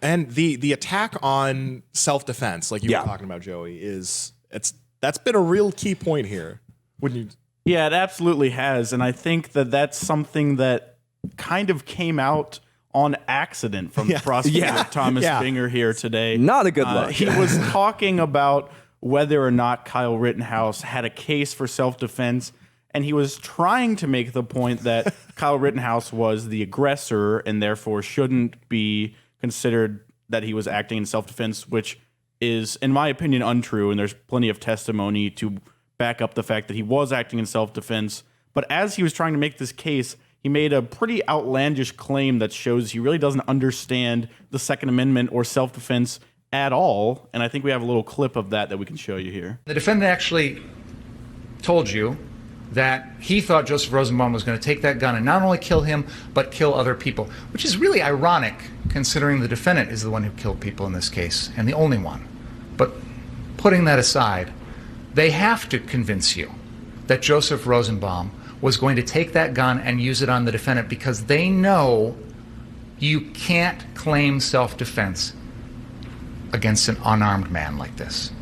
And the attack on self-defense, like you were talking about, Joey, that's been a real key point here. Wouldn't you? Yeah, it absolutely has. And I think that that's something that kind of came out on accident from Prosecutor Thomas Binger here today. Not a good look. He was talking about whether or not Kyle Rittenhouse had a case for self-defense, and he was trying to make the point that Kyle Rittenhouse was the aggressor and therefore shouldn't be considered that he was acting in self-defense, which is, in my opinion, untrue, and there's plenty of testimony to back up the fact that he was acting in self-defense. But as he was trying to make this case, he made a pretty outlandish claim that shows he really doesn't understand the Second Amendment or self-defense at all, and I think we have a little clip of that we can show you here. The defendant actually told you that he thought Joseph Rosenbaum was going to take that gun and not only kill him, but kill other people, which is really ironic considering the defendant is the one who killed people in this case, and the only one. But putting that aside, they have to convince you that Joseph Rosenbaum was going to take that gun and use it on the defendant because they know you can't claim self-defense against an unarmed man like this.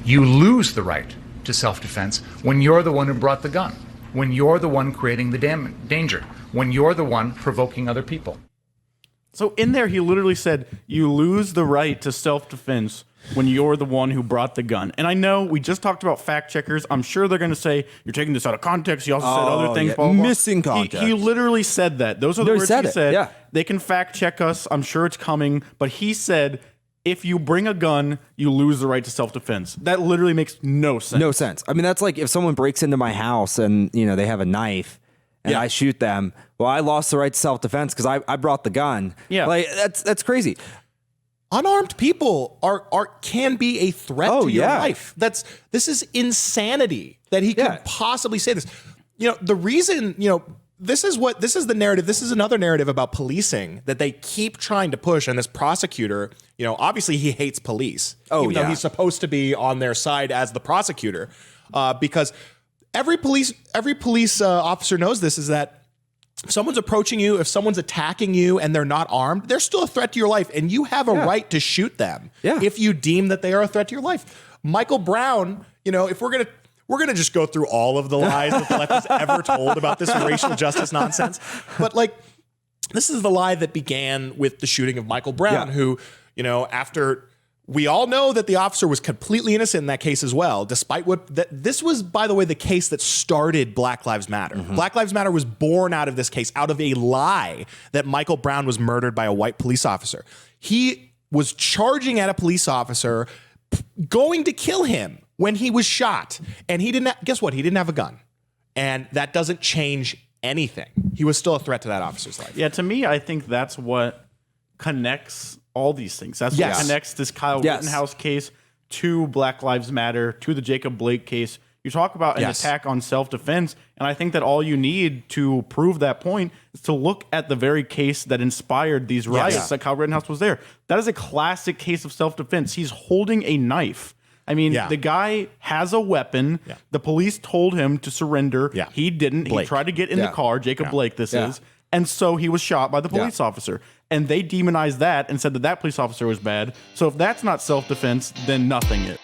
You lose the right to self-defense when you're the one who brought the gun, when you're the one creating the danger, when you're the one provoking other people. So in there, he literally said, you lose the right to self-defense when you're the one who brought the gun. And I know we just talked about fact checkers. I'm sure they're going to say, you're taking this out of context. He also said other things. Blah, blah, blah. Missing context. He literally said that. Those are the words he said. Yeah. They can fact check us. I'm sure it's coming. But he said, if you bring a gun, you lose the right to self-defense. That literally makes no sense. No sense. I mean, that's like if someone breaks into my house and, they have a knife and I shoot them. Well, I lost the right to self-defense because I brought the gun. Yeah. Like, that's crazy. Unarmed people can be a threat to your life. This is insanity that he could possibly say this. The reason, this is the narrative. This is another narrative about policing that they keep trying to push. And this prosecutor, obviously he hates police, even though he's supposed to be on their side as the prosecutor, because every police officer knows this, is that if someone's approaching you, if someone's attacking you and they're not armed, they're still a threat to your life, and you have a right to shoot them if you deem that they are a threat to your life. Michael Brown, if we're gonna just go through all of the lies that the left has ever told about this racial justice nonsense, but this is the lie that began with the shooting of Michael Brown, who, after we all know that the officer was completely innocent in that case as well, despite this was, by the way, the case that started Black Lives Matter. Mm-hmm. Black Lives Matter was born out of this case, out of a lie that Michael Brown was murdered by a white police officer. He was charging at a police officer, going to kill him when he was shot. And guess what? He didn't have a gun. And that doesn't change anything. He was still a threat to that officer's life. Yeah, to me, I think that's what connects all these things. That's what connects this Kyle Rittenhouse case to Black Lives Matter, to the Jacob Blake case. You talk about an attack on self-defense, and I think that all you need to prove that point is to look at the very case that inspired these riots that Kyle Rittenhouse was there. That is a classic case of self-defense. He's holding a knife. I mean, the guy has a weapon. Yeah. The police told him to surrender. Yeah. He didn't. Blake. He tried to get in the car. Jacob Blake, this is. And so he was shot by the police officer. And they demonized that and said that police officer was bad. So if that's not self-defense, then nothing is.